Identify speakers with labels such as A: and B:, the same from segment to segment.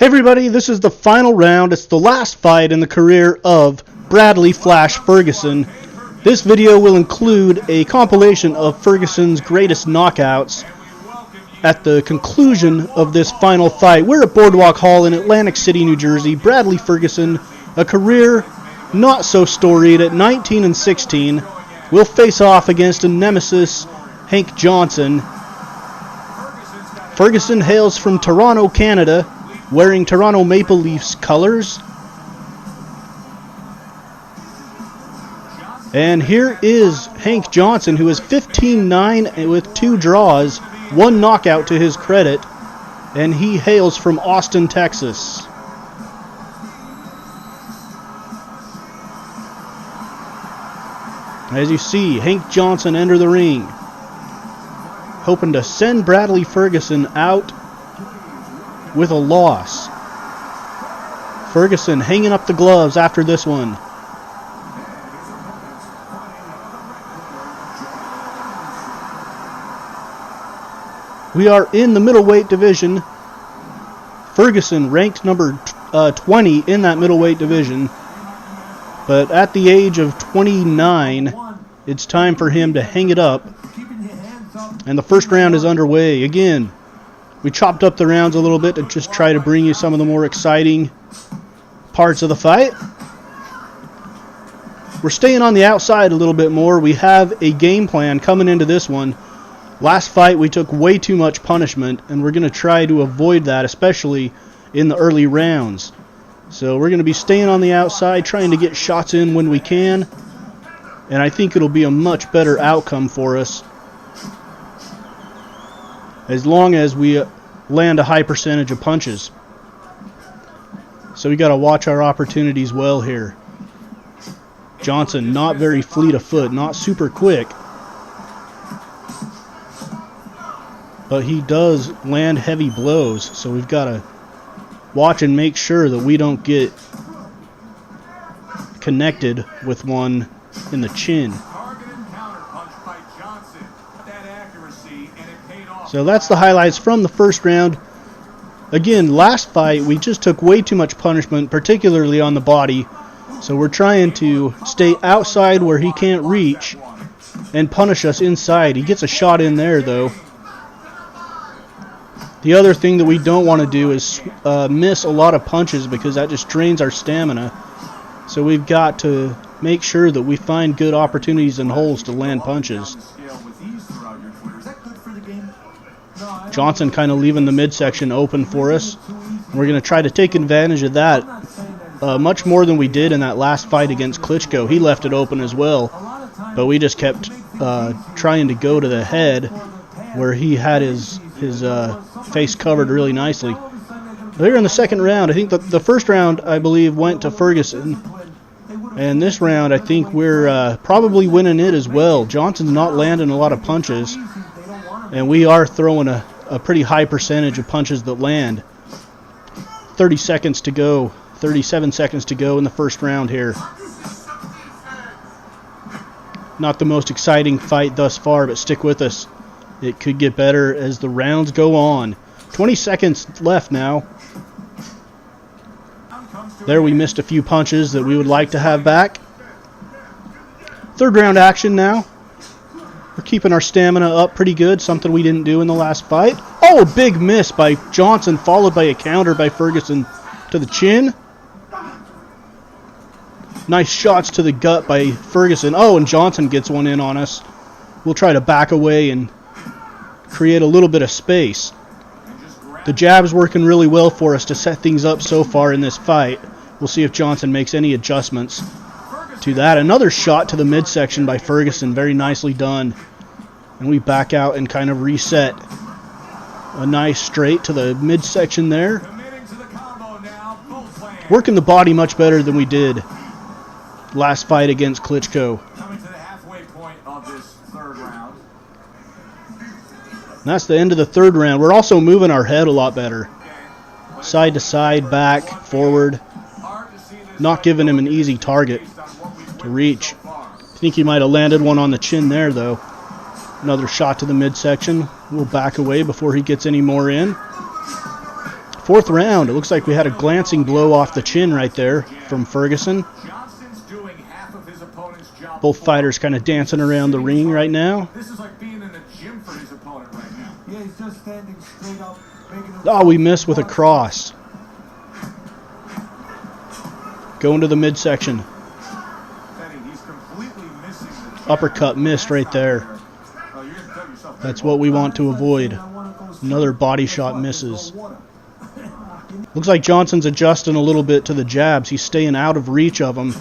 A: Hey everybody, this is the final round. It's the last fight in the career of Bradley Flash Ferguson. This video will include a compilation of Ferguson's greatest knockouts. At the conclusion of this final fight, we're at Boardwalk Hall in Atlantic City, New Jersey. Bradley Ferguson, a career not so storied at 19-16, will face off against a nemesis, Hank Johnson. Ferguson hails from Toronto, Canada, wearing Toronto Maple Leafs colors. And here is Hank Johnson, who is 15-9 with 2 draws, 1 knockout to his credit, and he hails from Austin, Texas. As you see, Hank Johnson enter the ring, hoping to send Bradley Ferguson out with a loss. Ferguson hanging up the gloves after this one. We are in the middleweight division. Ferguson ranked number 20 in that middleweight division. But at the age of 29, it's time for him to hang it up. And the first round is underway. Again, we chopped up the rounds a little bit to just try to bring you some of the more exciting parts of the fight. We're staying on the outside a little bit more. We have a game plan coming into this one. Last fight we took way too much punishment, and we're going to try to avoid that, especially in the early rounds. So we're going to be staying on the outside, trying to get shots in when we can, and I think it'll be a much better outcome for us as long as we land a high percentage of punches. So we got to watch our opportunities well here. Johnson not very fleet of foot, not super quick, but he does land heavy blows, so we've got to watch and make sure that we don't get connected with one in the chin. So that's the highlights from the first round. Again, last fight we just took way too much punishment, particularly on the body. So we're trying to stay outside where he can't reach and punish us inside. He gets a shot in there though. The other thing that we don't want to do is miss a lot of punches, because that just drains our stamina. So we've got to make sure that we find good opportunities and holes to land punches. Johnson kind of leaving the midsection open for us. We're going to try to take advantage of that much more than we did in that last fight against Klitschko. He left it open as well, but we just kept trying to go to the head where he had his face covered really nicely. But here in the second round, I think the first round, I believe, went to Ferguson. And this round, I think we're probably winning it as well. Johnson's not landing a lot of punches, and we are throwing a pretty high percentage of punches that land. 30 seconds to go, 37 seconds to go in the first round here. Not the most exciting fight thus far, but stick with us. It could get better as the rounds go on. 20 seconds left now. There we missed a few punches that we would like to have back. Third round action now. We're keeping our stamina up pretty good, something we didn't do in the last fight. Oh, a big miss by Johnson, followed by a counter by Ferguson to the chin. Nice shots to the gut by Ferguson. Oh, and Johnson gets one in on us. We'll try to back away and create a little bit of space. The jab's working really well for us to set things up so far in this fight. We'll see if Johnson makes any adjustments to that. Another shot to the midsection by Ferguson, very nicely done. And we back out and kind of reset. A nice straight to the midsection there. Working the body much better than we did last fight against Klitschko. And that's the end of the third round. We're also moving our head a lot better. Side to side, back, forward. Not giving him an easy target to reach. I think he might have landed one on the chin there, though. Another shot to the midsection. We'll back away before he gets any more in. Fourth round, it looks like we had a glancing blow off the chin right there from Ferguson. Both fighters kind of dancing around the ring right now.
B: This is like being in the gym for his opponent right now.
C: Yeah, he's just standing straight up.
A: Oh, we missed with a cross. Going to the midsection. Uppercut missed right there. That's what we want to avoid. Another body shot misses. Looks like Johnson's adjusting a little bit to the jabs. He's staying out of reach of them.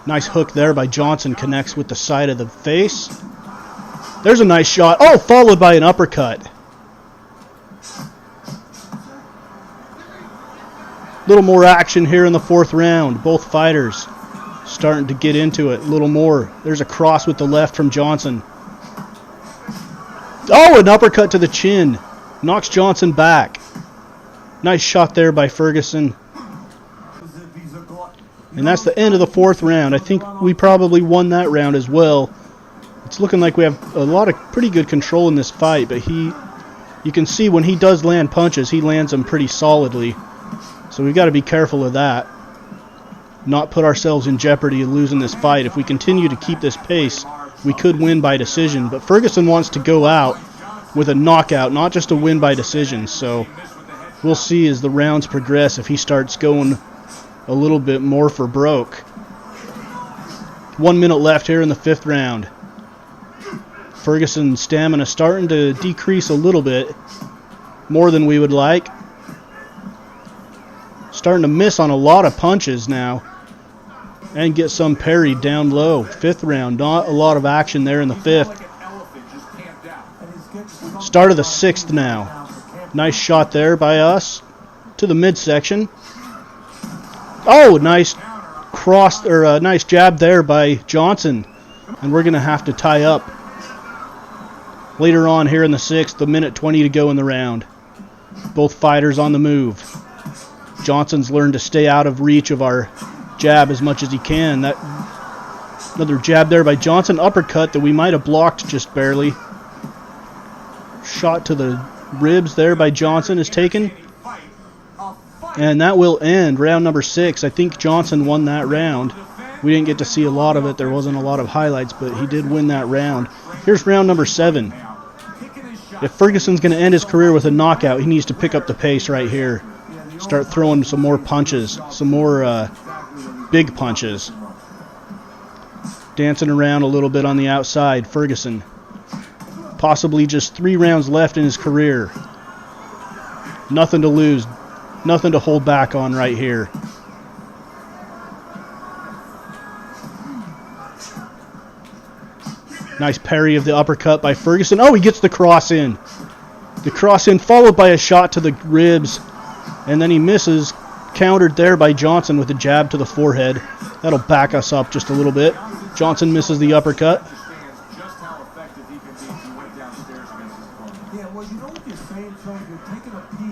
A: Nice hook there by Johnson, connects with the side of the face. There's a nice shot. Oh, followed by an uppercut. Little more action here in the fourth round. Both fighters starting to get into it a little more. There's a cross with the left from Johnson. Oh, an uppercut to the chin. Knocks Johnson back. Nice shot there by Ferguson. And that's the end of the fourth round. I think we probably won that round as well. It's looking like we have a lot of pretty good control in this fight, but you can see when he does land punches, he lands them pretty solidly. So we've got to be careful of that. Not put ourselves in jeopardy of losing this fight. If we continue to keep this pace, we could win by decision. But Ferguson wants to go out with a knockout, not just a win by decision. So we'll see as the rounds progress if he starts going a little bit more for broke. 1 minute left here in the fifth round. Ferguson's stamina starting to decrease a little bit, more than we would like. Starting to miss on a lot of punches now, and get some parried down low. Fifth round, not a lot of action there in the fifth. Start of the sixth now. Nice shot there by us to the midsection. Oh, nice cross, or a nice jab there by Johnson, and we're going to have to tie up later on here in the sixth. A minute 20 to go in the round. Both fighters on the move. Johnson's learned to stay out of reach of our jab as much as he can. That another jab there by Johnson. Uppercut that we might have blocked just barely. Shot to the ribs there by Johnson is taken. And that will end round number 6. I think Johnson won that round. We didn't get to see a lot of it. There wasn't a lot of highlights, but he did win that round. Here's round number 7. If Ferguson's going to end his career with a knockout, he needs to pick up the pace right here. Start throwing some more punches, some more big punches. Dancing around a little bit on the outside, Ferguson. Possibly just 3 rounds left in his career. Nothing to lose, nothing to hold back on right here. Nice parry of the uppercut by Ferguson. Oh, he gets the cross in. The cross in followed by a shot to the ribs. And then he misses, countered there by Johnson with a jab to the forehead. That'll back us up just a little bit. Johnson misses the uppercut.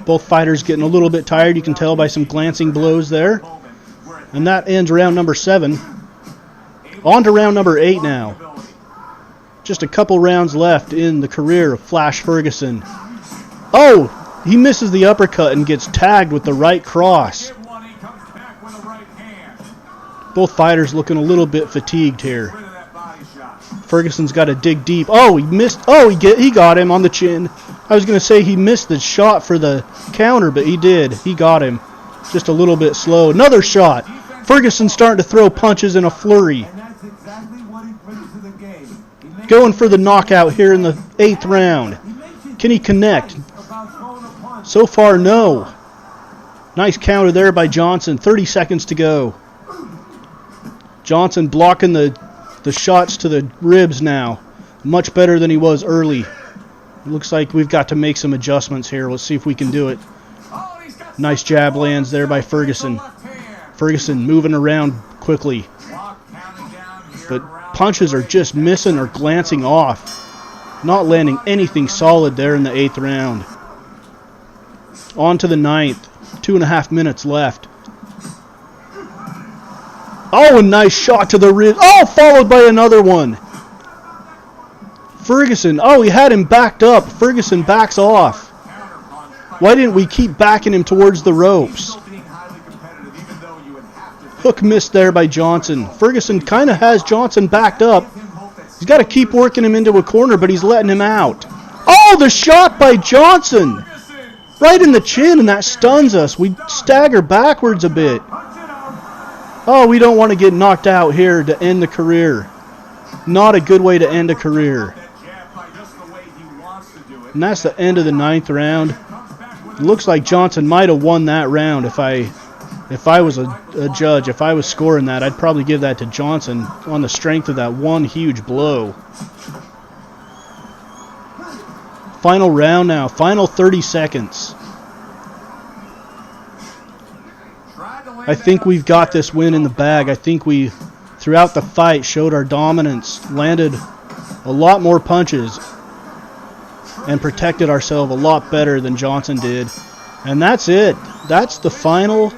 A: Both fighters getting a little bit tired. You can tell by some glancing blows there. And that ends round number 7. On to round number 8 now. Just a couple rounds left in the career of Flash Ferguson. Oh! He misses the uppercut and gets tagged with the right cross. Both fighters looking a little bit fatigued here. Ferguson's got to dig deep. Oh, he missed. Oh, he got him on the chin. I was going to say he missed the shot for the counter, but he did. He got him. Just a little bit slow. Another shot. Ferguson's starting to throw punches in a flurry. Going for the knockout here in the 8th round. Can he connect? So far, no. Nice counter there by Johnson. 30 seconds to go. Johnson blocking the shots to the ribs now. Much better than he was early. It looks like we've got to make some adjustments here. Let's see if we can do it. Nice jab lands there by Ferguson. Ferguson moving around quickly. But punches are just missing or glancing off. Not landing anything solid there in the 8th round. On to the 9th. 2.5 minutes left. Oh, a nice shot to the ribs. Oh, followed by another one. Ferguson. Oh, he had him backed up. Ferguson backs off. Why didn't we keep backing him towards the ropes? Hook missed there by Johnson. Ferguson kind of has Johnson backed up. He's got to keep working him into a corner, but he's letting him out. Oh, the shot by Johnson! Right in the chin, and that stuns us. We stagger backwards a bit. Oh, we don't want to get knocked out here to end the career. Not a good way to end a career. And that's the end of the 9th round. It looks like Johnson might have won that round. If I was a judge, if I was scoring that, I'd probably give that to Johnson on the strength of that one huge blow. Final round now. Final 30 seconds. I think we've got this win in the bag. I think we, throughout the fight, showed our dominance, landed a lot more punches, and protected ourselves a lot better than Johnson did. And that's it. That's the final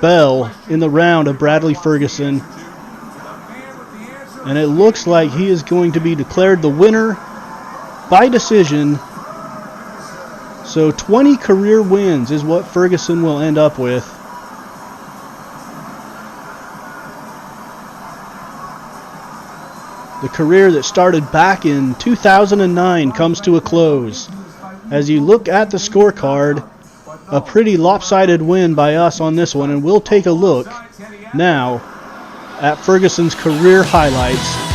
A: bell in the round of Bradley Ferguson. And it looks like he is going to be declared the winner by decision. So 20 career wins is what Ferguson will end up with. The career that started back in 2009 comes to a close. As you look at the scorecard, a pretty lopsided win by us on this one, and we'll take a look now at Ferguson's career highlights.